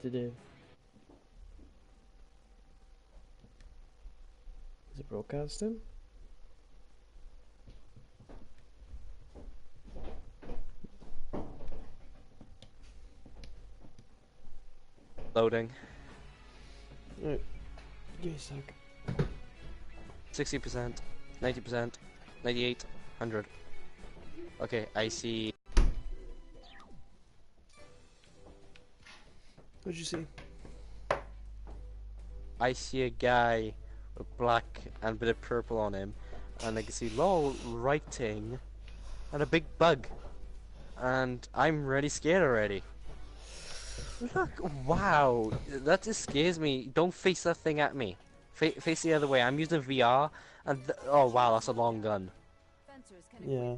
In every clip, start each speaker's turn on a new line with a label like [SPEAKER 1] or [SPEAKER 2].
[SPEAKER 1] to do. Is it broadcasting?
[SPEAKER 2] Loading.
[SPEAKER 1] Right. Give me a sec.
[SPEAKER 2] 60%, 90%, 98, 100. Okay, I see.
[SPEAKER 1] What'd you see?
[SPEAKER 2] I see a guy with black and a bit of purple on him, and I can see LOL writing, and a big bug, and I'm really scared already. Look, wow, that just scares me. Don't face that thing at me. Face the other way. I'm using VR, and oh wow, that's a long gun.
[SPEAKER 1] Yeah.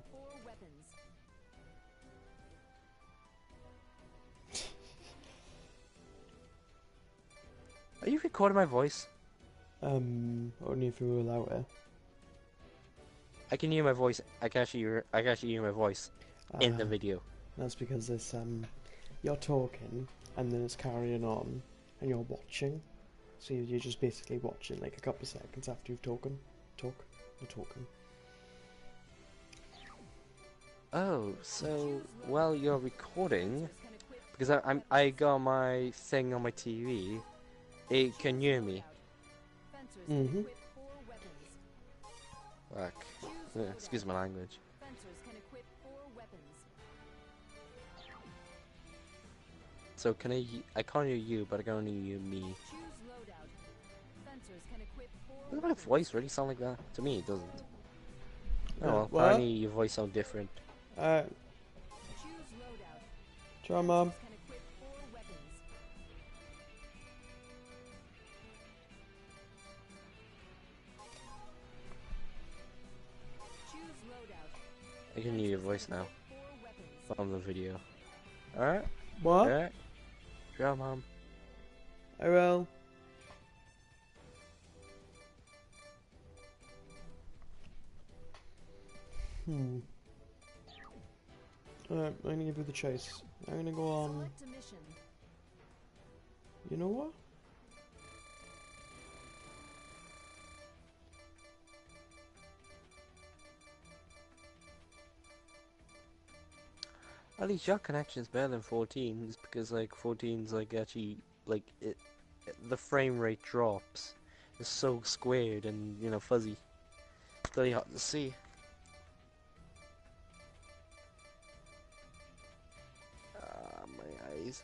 [SPEAKER 2] Are you recording my voice?
[SPEAKER 1] Only if you allow it.
[SPEAKER 2] I can hear my voice. I can actually hear my voice in the video.
[SPEAKER 1] That's because it's you're talking and then it's carrying on and you're watching. So you're just basically watching like a couple of seconds after you've talking.
[SPEAKER 2] Oh, so while you're recording, because I got my thing on my TV, it can hear me.
[SPEAKER 1] Mm-hmm.
[SPEAKER 2] Fuck. Excuse my language. So can I can't hear you, but I can only hear me. Doesn't my voice really sound like that? To me, it doesn't. Oh well,
[SPEAKER 1] What?
[SPEAKER 2] apparently your voice sounds different.
[SPEAKER 1] Try, Mum.
[SPEAKER 2] I can hear your voice now from the video. Alright?
[SPEAKER 1] What?
[SPEAKER 2] Alright? Sure, Mom.
[SPEAKER 1] I will. Alright, I'm gonna give you the choice. I'm gonna go on. You know what?
[SPEAKER 2] At least your connection's better than 14's because like 14's like actually like the frame rate drops. It's so squared and you know fuzzy. It's really hard to see. My eyes.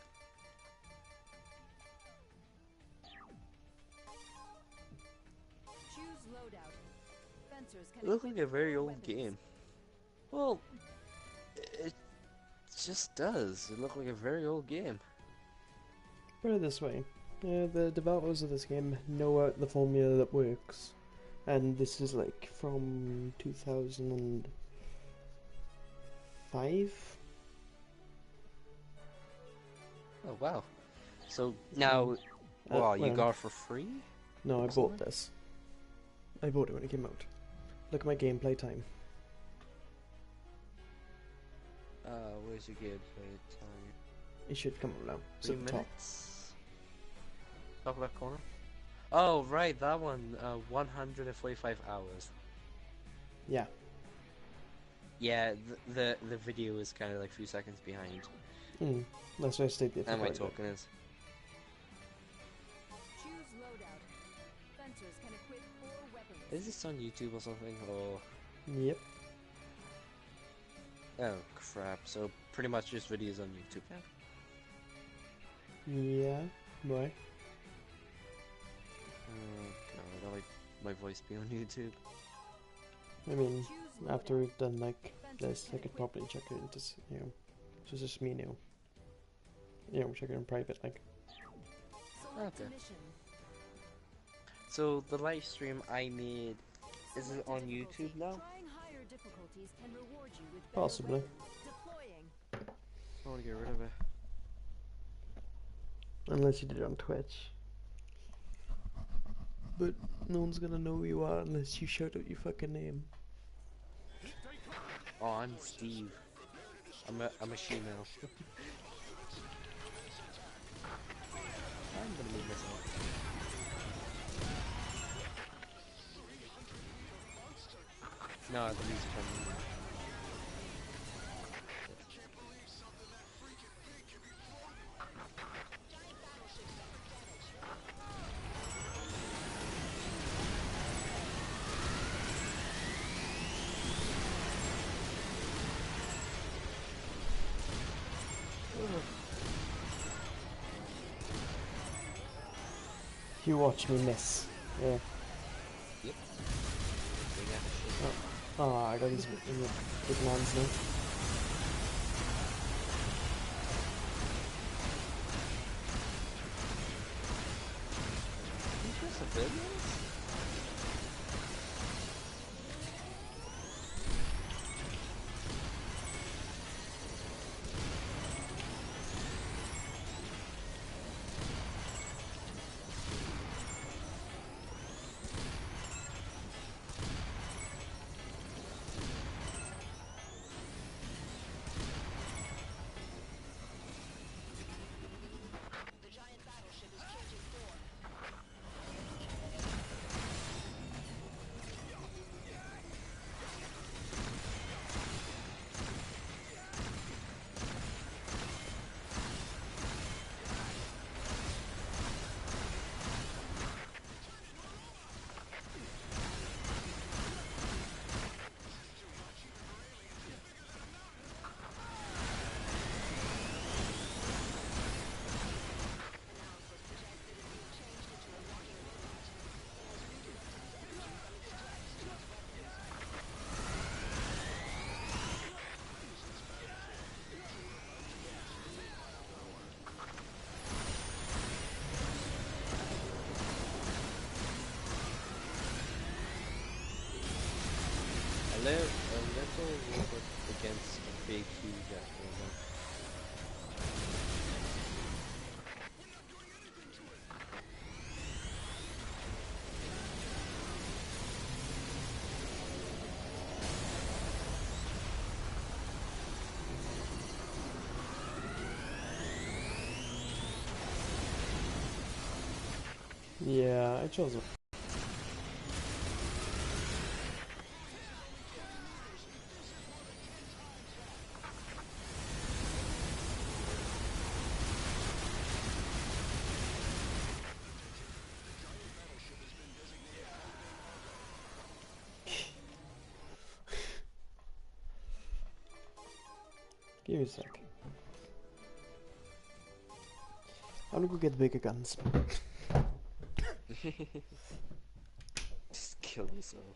[SPEAKER 2] It looks like a very old game. Well, it just does. It looks like a very old game.
[SPEAKER 1] Put it this way. The developers of this game know the formula that works. And this is like from 2005?
[SPEAKER 2] Oh wow. So now, well, you got it for free?
[SPEAKER 1] No, I bought this. I bought it when it came out. Look at my gameplay time.
[SPEAKER 2] Where's your gameplay time?
[SPEAKER 1] It should come up now. It's
[SPEAKER 2] 3
[SPEAKER 1] at the
[SPEAKER 2] minutes? Top left corner? Oh, right, that one. 145 hours.
[SPEAKER 1] Yeah.
[SPEAKER 2] Yeah, the video is kind of like a few seconds behind.
[SPEAKER 1] That's why I stayed there for
[SPEAKER 2] And my
[SPEAKER 1] quite a bit.
[SPEAKER 2] token is. Is this on YouTube or something? Or
[SPEAKER 1] Yep.
[SPEAKER 2] oh crap! So pretty much just videos on YouTube now.
[SPEAKER 1] Yeah. Why?
[SPEAKER 2] Oh god, I don't like my voice being on YouTube.
[SPEAKER 1] I mean, after we've done like this, I could probably check it into, you know, so it's just me now. You know, check it in private, like.
[SPEAKER 2] Okay. So the live stream I made, is it on YouTube now?
[SPEAKER 1] Possibly.
[SPEAKER 2] I want to get rid of it.
[SPEAKER 1] Unless you did it on Twitch. But no one's gonna know who you are unless you shout out your fucking name.
[SPEAKER 2] Oh, I'm Steve. I'm a she-male. No, the music on.
[SPEAKER 1] You watch me miss. Yeah.
[SPEAKER 2] Yep.
[SPEAKER 1] Oh, I got these big lands now.
[SPEAKER 2] Civilians? A little robot against a big huge after.
[SPEAKER 1] Yeah, I chose it. Give me a sec. I'm gonna go get the bigger guns.
[SPEAKER 2] Just kill yourself.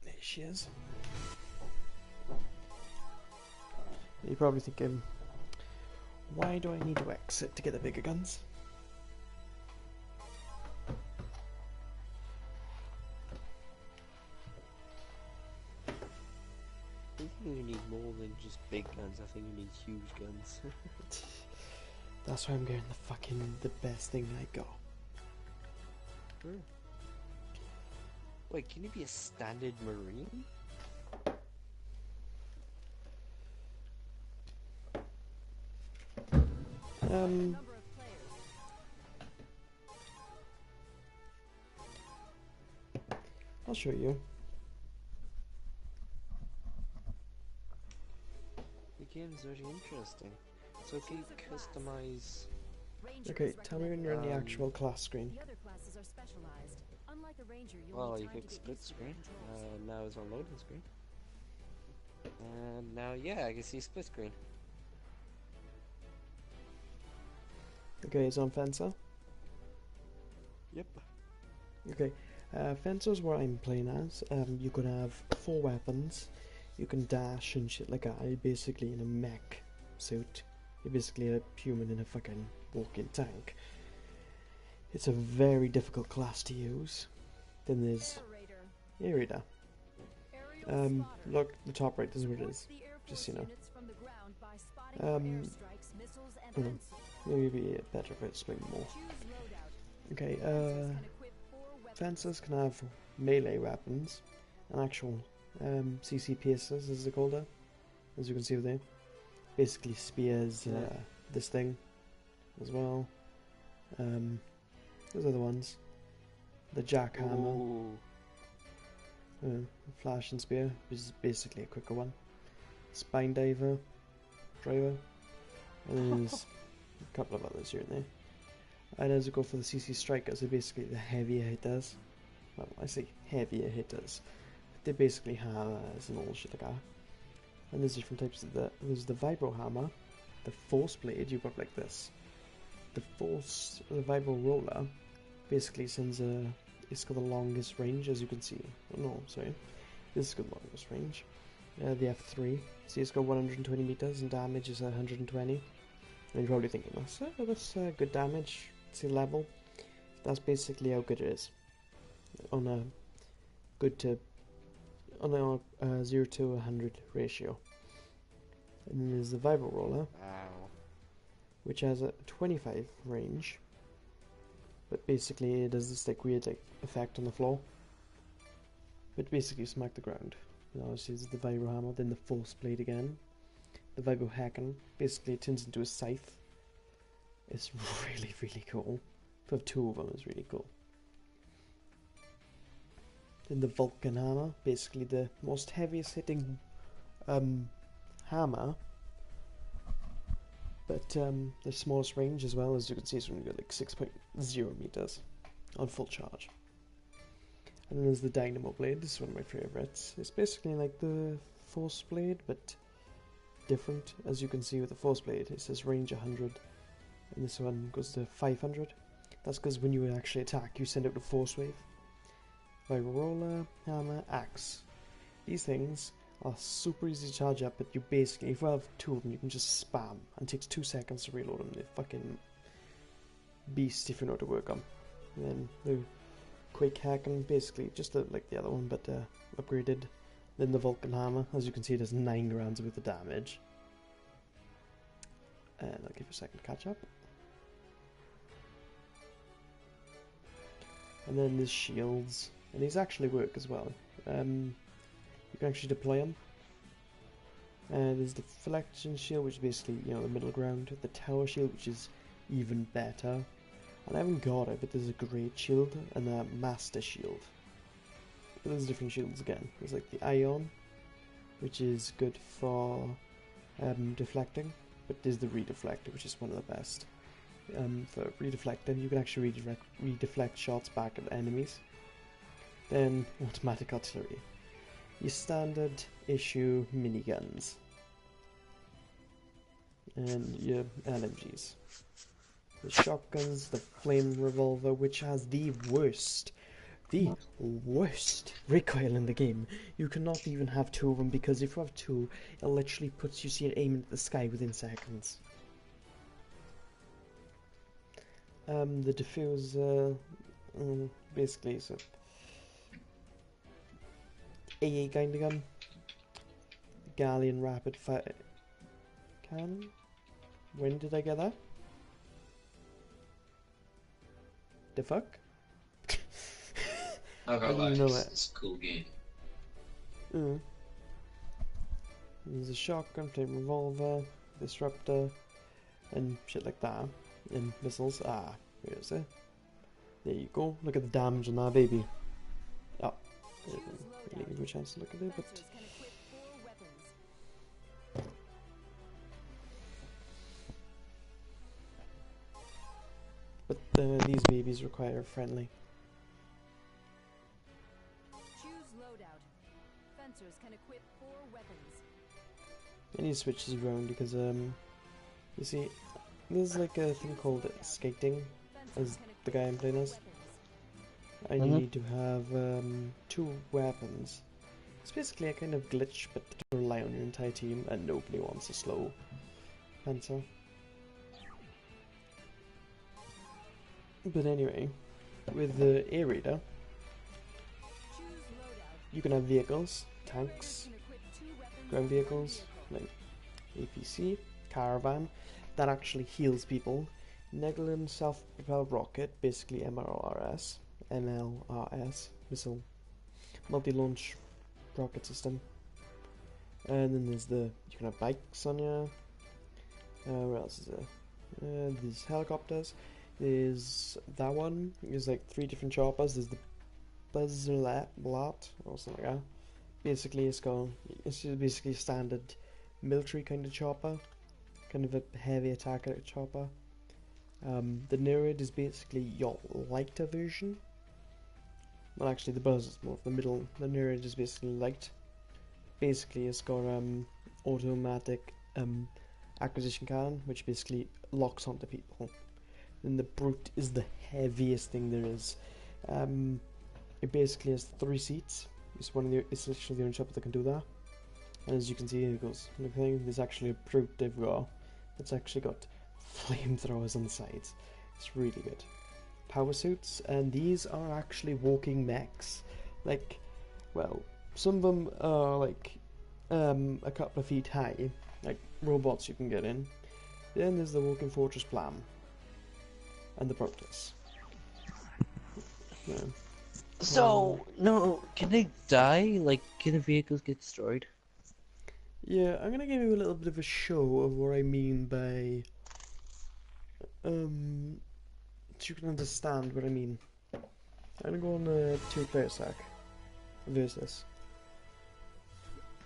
[SPEAKER 1] There she is. You're probably thinking, why do I need to exit to get the bigger guns?
[SPEAKER 2] I think you need more than just big guns. I think you need huge guns.
[SPEAKER 1] That's why I'm getting the best thing I got.
[SPEAKER 2] Wait, can you be a standard marine?
[SPEAKER 1] I'll show you.
[SPEAKER 2] The game's very interesting. So can you customize?
[SPEAKER 1] Okay, tell me when you're in the actual class screen.
[SPEAKER 2] Well, you click split screen. Now it's on loading screen. And now, yeah, I can see split screen.
[SPEAKER 1] Okay, it's on Fencer.
[SPEAKER 2] Yep.
[SPEAKER 1] Okay, Fencer's what I'm playing as. You could have 4 weapons. You can dash and shit like that. You're basically in a mech suit. You're basically a human in a fucking walking tank. It's a very difficult class to use. Then there's Aerator. Look, the top right is what it is. Just so you know. Maybe better if I explain more. Okay, fencers can have melee weapons and actual CC piercers, as they call it, as you can see over there. Basically spears this thing as well. Those other ones. the jackhammer,
[SPEAKER 2] Ooh.
[SPEAKER 1] flash and spear, which is basically a quicker one. Spine diver, driver, and then there's a couple of others here and there. And as we go for the CC strikers, they're basically the heavier hitters. Well, I say heavier hitters. They basically hammers and all shit like that. And there's different types of that. There's the vibro hammer, the force blade. You've got like this. The vibro roller, basically sends a. It's got the longest range, as you can see. Oh, no, sorry. This has got the longest range. The F3. See, it's got 120 meters and damage is 120. And you're probably thinking, that's good damage. See level. That's basically how good it is. On a 0 to 100 ratio. And then there's the vibro roller, which has a 25 range. But basically it does this like weird effect on the floor. But basically smack the ground. And obviously this is the vibro hammer, then the force blade again. The vibro hacken, basically it turns into a scythe. It's really, really cool. To have two of them is really cool. Then the Vulcan hammer, basically the most heaviest hitting hammer. But the smallest range as well, as you can see, it's only got like 6.0 meters on full charge. And then there's the Dynamo Blade. This is one of my favorites. It's basically like the Force Blade, but different. As you can see with the Force Blade, it says range 100, and this one goes to 500. That's because when you actually attack, you send out a Force Wave. Vibro Roller, Hammer, Axe. These things are super easy to charge up, but you basically, if you have two of them, you can just spam, and it takes 2 seconds to reload them. They're fucking beast if you know how to work them. And then the Quake Hacking, basically just like the other one, but upgraded. Then the Vulcan Hammer, as you can see, it does 9 rounds worth of damage. And I'll give you a second to catch up. And then there's shields, and these actually work as well. You can actually deploy them. There's the Deflection Shield, which is basically, you know, the middle ground. The Tower Shield, which is even better. And I haven't got it, but there's a Great Shield and a Master Shield. But there's different shields again. There's like the Ion, which is good for deflecting. But there's the Redeflector, which is one of the best. For redeflecting, you can actually redeflect shots back at enemies. Then Automatic Artillery. Your standard issue miniguns. And your LMGs. The shotguns, the flame revolver, which has the worst recoil in the game. You cannot even have 2 of them, because if you have 2, it literally puts you see it aiming at the sky within seconds. The diffuser, basically is a AA kind of gun. Galleon rapid fire cannon. When did I get that? The fuck?
[SPEAKER 3] I
[SPEAKER 1] didn't
[SPEAKER 3] got
[SPEAKER 1] know
[SPEAKER 3] that.
[SPEAKER 1] that.
[SPEAKER 3] It's a cool game.
[SPEAKER 1] There's a shotgun, flame revolver, disruptor, and shit like that. And missiles. Ah, where is it? There you go. Look at the damage on that baby. Oh, I didn't really give you a chance to look at it, but these babies require friendly.
[SPEAKER 4] Choose loadout. Fencers can equip 4 weapons.
[SPEAKER 1] I need to switch these around because you see, there's like a thing called skating, as the guy I'm playing as. And you need to have 2 weapons. It's basically a kind of glitch, but to rely on your entire team, and nobody wants a slow fencer. But anyway, with the air raider, you can have vehicles, tanks, ground vehicles, like APC, caravan, that actually heals people. Neglan self-propelled rocket, basically MLRS, missile, multi-launch rocket system. And then there's you can have bikes on you. Where else is there? There's helicopters. There's that one. There's like 3 different choppers. There's the Buzzlet or something like that. Basically, it's just basically a standard military kind of chopper, kind of a heavy attacker chopper. The Nereid is basically your lighter version. Well, actually, the Buzz is more of the middle. The Nereid is basically light. Basically, it's got automatic acquisition cannon, which basically locks onto people. Then the Brute is the heaviest thing there is. It basically has 3 seats. It's literally the only chopper that can do that. And as you can see, it goes. There's actually a Brute they've got. It's actually got flamethrowers on the sides. It's really good. Power suits, and these are actually walking mechs. Like, well, some of them are like a couple of feet high, like robots you can get in. Then there's the walking fortress Plan and the Proteus. Yeah.
[SPEAKER 2] So, no, can they die? Like, can the vehicles get destroyed?
[SPEAKER 1] Yeah, I'm gonna give you a little bit of a show of what I mean by so you can understand what I mean. I'm gonna go on a 2-player sack versus.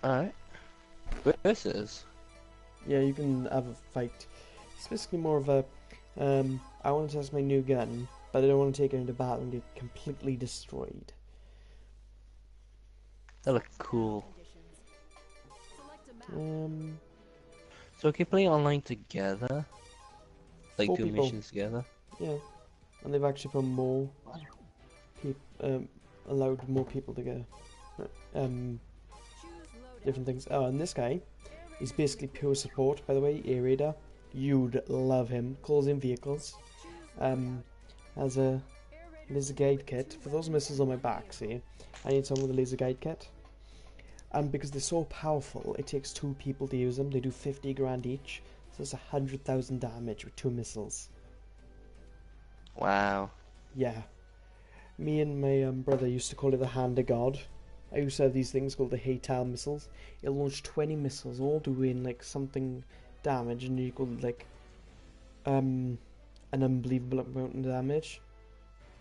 [SPEAKER 2] Alright. Versus?
[SPEAKER 1] Yeah, you can have a fight. It's basically more of a I want to test my new gun, but I don't want to take it into battle and get completely destroyed.
[SPEAKER 2] That look cool.
[SPEAKER 4] Select a map.
[SPEAKER 2] So can you play online together? Like
[SPEAKER 1] 4
[SPEAKER 2] do
[SPEAKER 1] people.
[SPEAKER 2] missions together?
[SPEAKER 1] Yeah, and they've actually put more allowed more people to get
[SPEAKER 4] Choose loadout.
[SPEAKER 1] different things. Oh, and this guy, he's basically pure support, by the way, Air Raider. You'd love him. Calls in vehicles. Has a laser guide kit. For those missiles on my back, see, I need someone with a laser guide kit. And because they're so powerful, it takes 2 people to use them. They do 50 grand each, so it's 100,000 damage with 2 missiles.
[SPEAKER 2] Wow.
[SPEAKER 1] Yeah. Me and my brother used to call it the Hand of God. I used to have these things called the Haytal missiles. It launched 20 missiles, all doing like something damage, and you equal like an unbelievable amount of damage.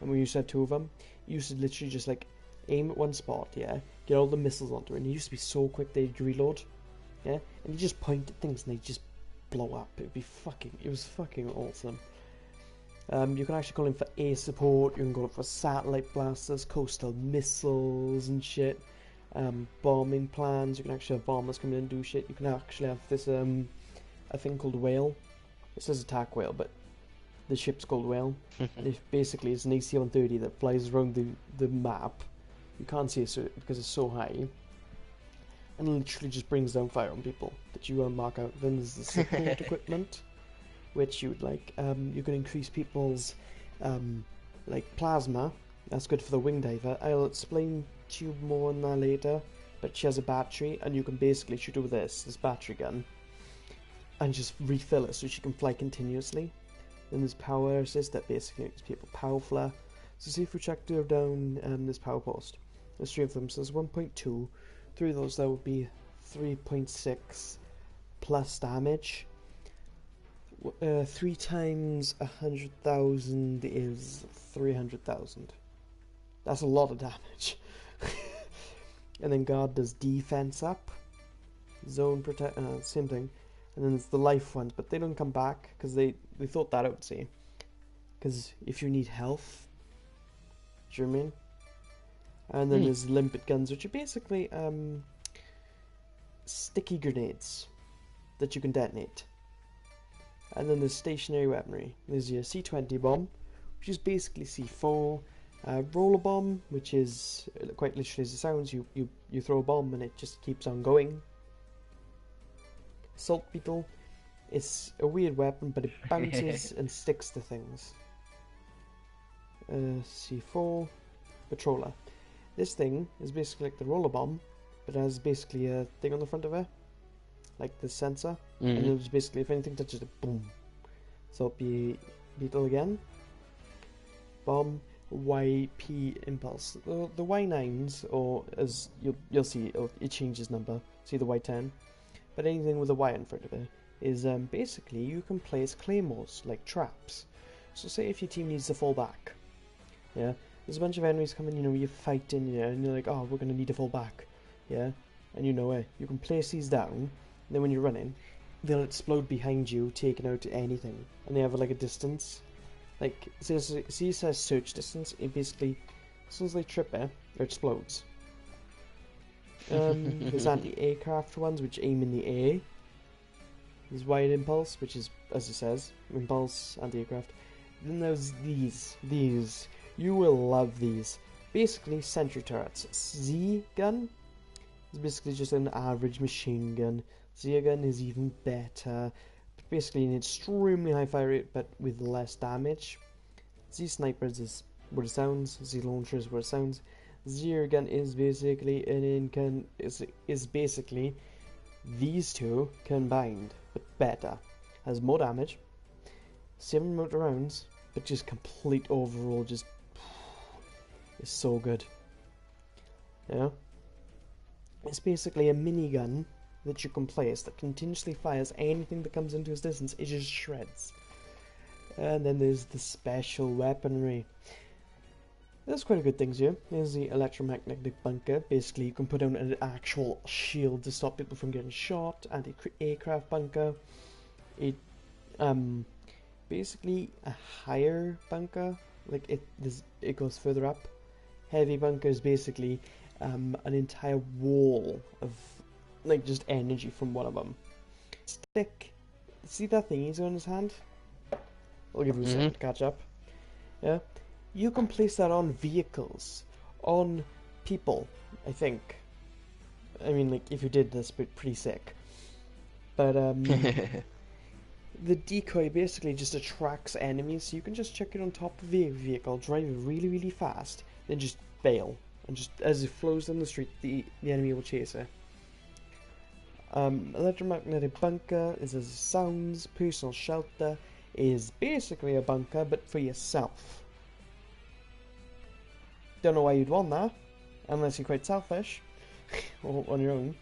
[SPEAKER 1] And we used to have 2 of them. You used to literally just like aim at one spot, yeah, get all the missiles onto it, and it used to be so quick they'd reload, yeah, and you just point at things and they'd just blow up. It was fucking awesome. You can actually call in for air support, you can call it for satellite blasters, coastal missiles and shit, bombing plans. You can actually have bombers come in and do shit. You can actually have this a thing called Whale. It says attack whale, but the ship's called Whale. And it basically it's an AC-130 that flies around the map. You can't see it because it's so high, and literally just brings down fire on people that you mark out. Then there's the support equipment, which you would like. You can increase people's like plasma. That's good for the wing diver. I'll explain to you more on that later. But she has a battery, and you can basically shoot her with this battery gun, and just refill it so she can fly continuously. Then there's power assist that basically makes people powerful. So see if we check down this power post. There's 3 of them, so there's 1.2. 3 of those, that would be 3.6 plus damage. 3 times 100,000 is 300,000. That's a lot of damage. And then guard does defense up. Zone protect, same thing. And then there's the life ones, but they don't come back because they thought that out, see. Because if you need health, do you know what I mean? And then there's limpet guns, which are basically sticky grenades that you can detonate. And then there's stationary weaponry. There's your C-20 bomb, which is basically C4. Roller bomb, which is quite literally as it sounds. You throw a bomb and it just keeps on going. Salt beetle. It's a weird weapon, but it bounces and sticks to things. C4. Patroller. This thing is basically like the roller bomb, but it has basically a thing on the front of it, like the sensor, and it was basically if anything touches it, boom. So it'll be beetle again. Bomb. YP impulse. The Y9s, or as you'll see, it changes number. See the Y10, but anything with a Y in front of it is basically you can place claymores like traps. So say if your team needs to fall back, yeah, there's a bunch of enemies coming, you know, you're fighting, yeah, and you're like, oh, we're going to need to fall back, yeah, and you know it. You can place these down, and then when you're running, they'll explode behind you, taking out anything, and they have like a distance. Like, see it says search distance, it basically, as soon as they trip it, it explodes. There's anti-aircraft ones, which aim in the air. There's wide impulse, which is, as it says, impulse, anti-aircraft. Then there's these. You will love these. Basically, sentry turrets. Z-gun is basically just an average machine gun. Z-gun is even better. Basically an extremely high fire rate, but with less damage. Z-snipers is what it sounds. Z-launcher is what it sounds. Z-gun is basically is basically these two combined, but better. Has more damage, same amount of rounds, but just complete overall just is so good. Yeah, it's basically a minigun that you can place that continuously fires anything that comes into its distance. It just shreds. And then there's the special weaponry. There's quite a good things here. There's the electromagnetic bunker. Basically, you can put down an actual shield to stop people from getting shot. Anti-aircraft bunker. Basically a higher bunker. Like it goes further up. Heavy bunker is basically an entire wall of like just energy from one of them. Stick. See that thing he's on his hand? I'll give you a second to catch up. Yeah. You can place that on vehicles, on people, I think. I mean, like, if you did this, but pretty sick. But, the decoy basically just attracts enemies, so you can just chuck it on top of the vehicle, drive it really, really fast, then just bail. And just, as it flows down the street, the enemy will chase it. Electromagnetic bunker is as it sounds. Personal shelter is basically a bunker, but for yourself. Don't know why you'd want that, unless you're quite selfish, or on your own.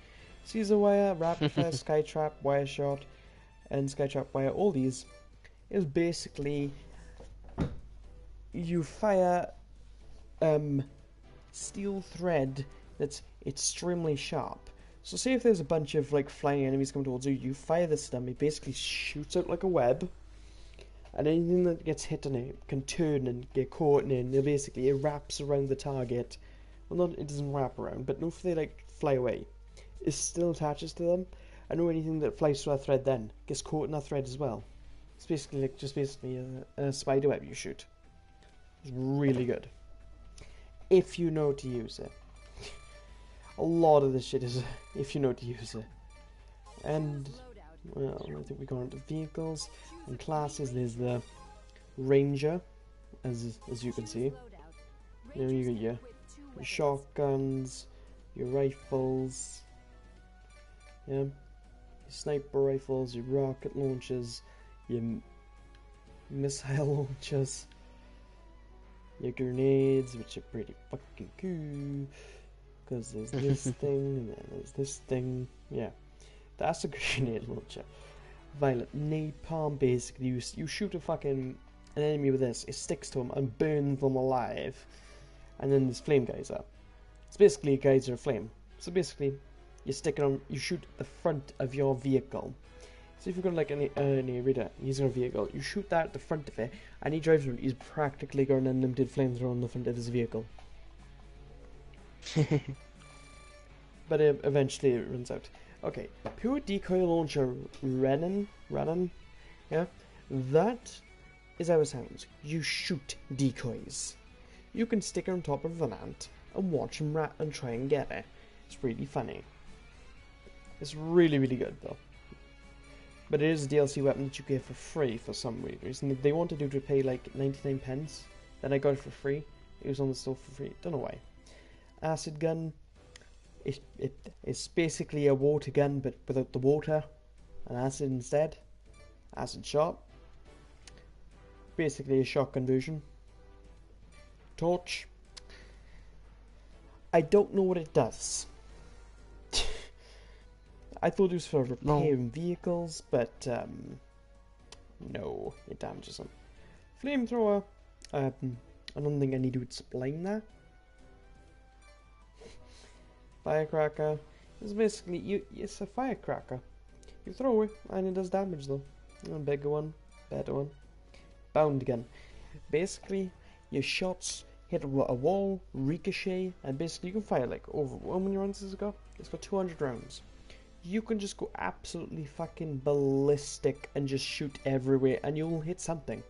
[SPEAKER 1] Caesar wire, rapid fire, skytrap, wire shot, and skytrap wire. All these is basically you fire steel thread that's extremely sharp. So say if there's a bunch of like flying enemies coming towards you, you fire this at them. It basically shoots out like a web. And anything that gets hit on it can turn and get caught in it. Basically, it wraps around the target. Well, not it doesn't wrap around, but if they like fly away, it still attaches to them. I know anything that flies through that thread then gets caught in that thread as well. It's basically like a spider web you shoot. It's really good if you know to use it. A lot of this shit is if you know to use it. And well, I think we go on to vehicles and classes. There's the Ranger, as you can see. There you got your shotguns, your rifles, yeah, your sniper rifles, your rocket launchers, your missile launchers, your grenades, which are pretty fucking cool. Because there's this thing, and then there's this thing, yeah. That's a grenade launcher. Violet napalm, basically, you shoot an enemy with this, it sticks to them and burns them alive. And then there's flame geyser. It's basically a geyser of flame. So basically, you shoot the front of your vehicle. So if you've got like an reader, he's got a vehicle, you shoot that at the front of it, and he drives around, he's practically got an unlimited flamethrower on the front of his vehicle. But eventually it runs out. Okay, pure decoy launcher Renan, yeah, that is how it sounds. You shoot decoys. You can stick it on top of an ant and watch him rat and try and get it. It's really funny. It's really, really good though. But it is a DLC weapon that you get for free for some weird reason. They wanted you to pay like 99 pence, then I got it for free. It was on the store for free, don't know why. Acid gun. It's basically a water gun, but without the water, and acid instead. Acid shot. Basically a shotgun version. Torch. I don't know what it does. I thought it was for repairing vehicles, but no, it damages them. Flamethrower. I don't think I need to explain that. Firecracker is basically it's a firecracker. You throw it and it does damage though. A bigger one, better one. Bound gun. Basically, your shots hit a wall, ricochet, and basically you can fire like over. How many rounds has it got? It's got 200 rounds. You can just go absolutely fucking ballistic and just shoot everywhere, and you'll hit something,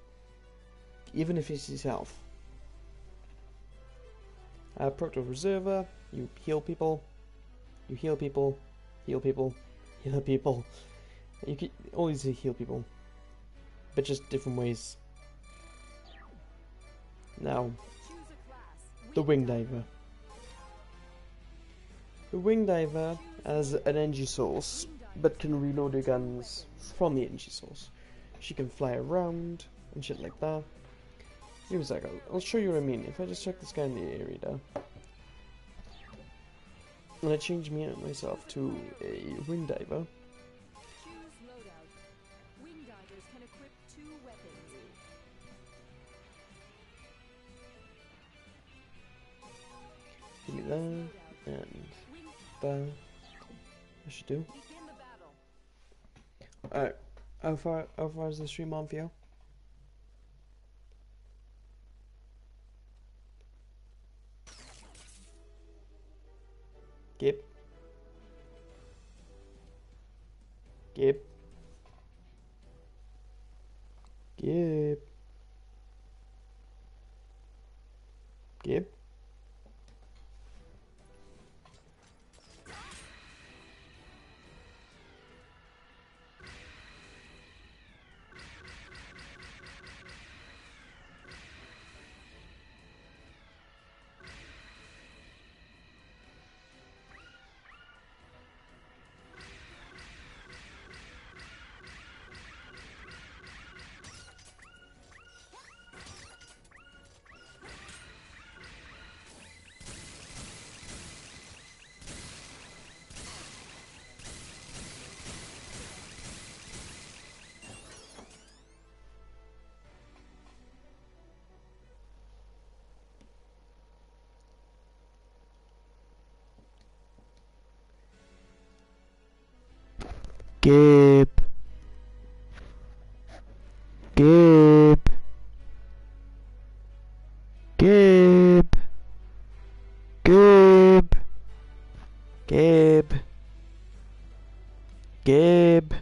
[SPEAKER 1] even if it's yourself. Proto Reserver. You heal people. You heal people. Heal people. Heal people. You can always heal people, but just different ways. Now, the Wing Diver. The Wing Diver has an energy source, but can reload her guns from the energy source. She can fly around and shit like that. Give me a second, I'll show you what I mean. If I just check this guy in the area down, and I change myself to a Wing Diver.
[SPEAKER 4] Choose loadout. Wing divers can equip 2 weapons.
[SPEAKER 1] Give me that and that. I should do.
[SPEAKER 4] Begin the battle.
[SPEAKER 1] Alright, how far is the stream on for you? Gib. Gib. Gib. Gib. Gib. Gib. Gib. Gib. Gib. Gib.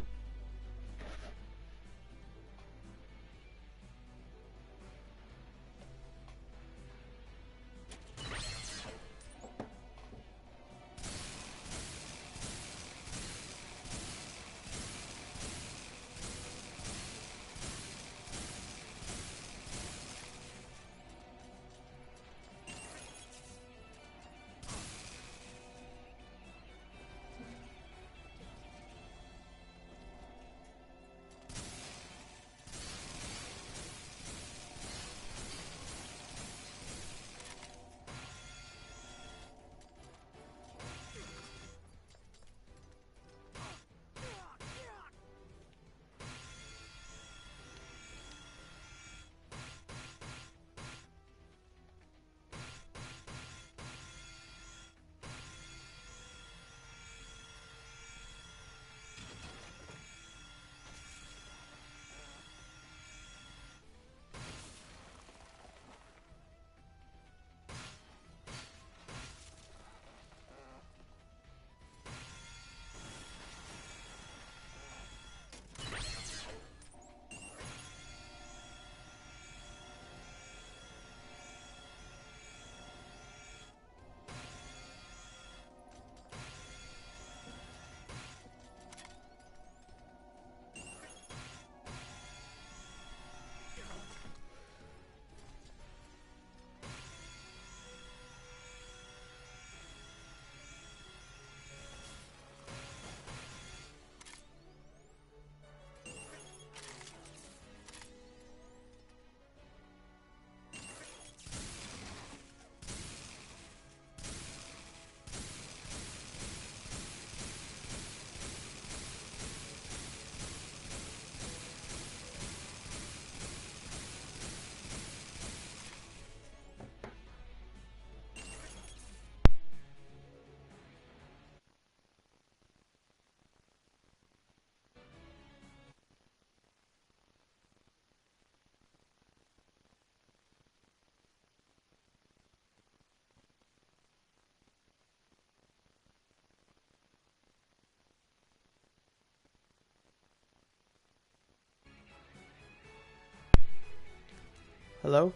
[SPEAKER 1] Hello?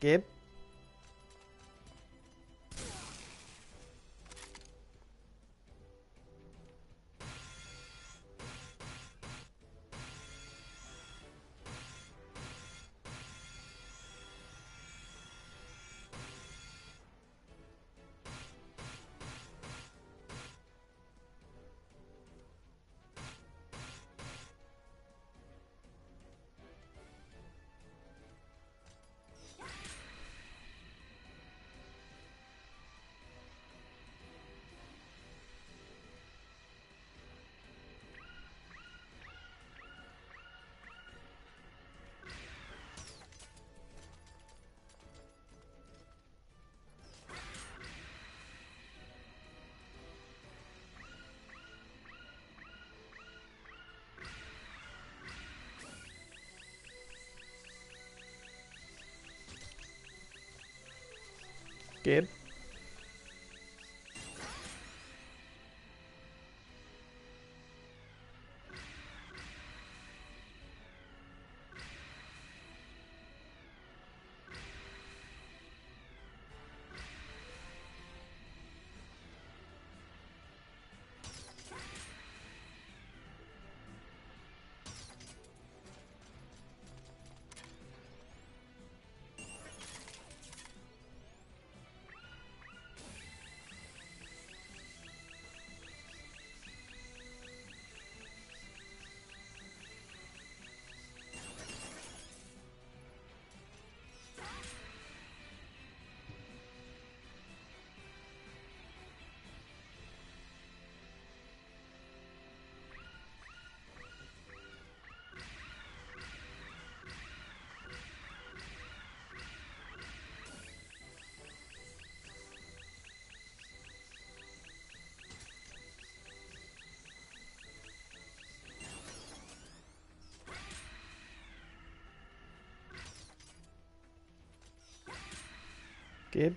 [SPEAKER 1] Gabe? Gabe? Gabe?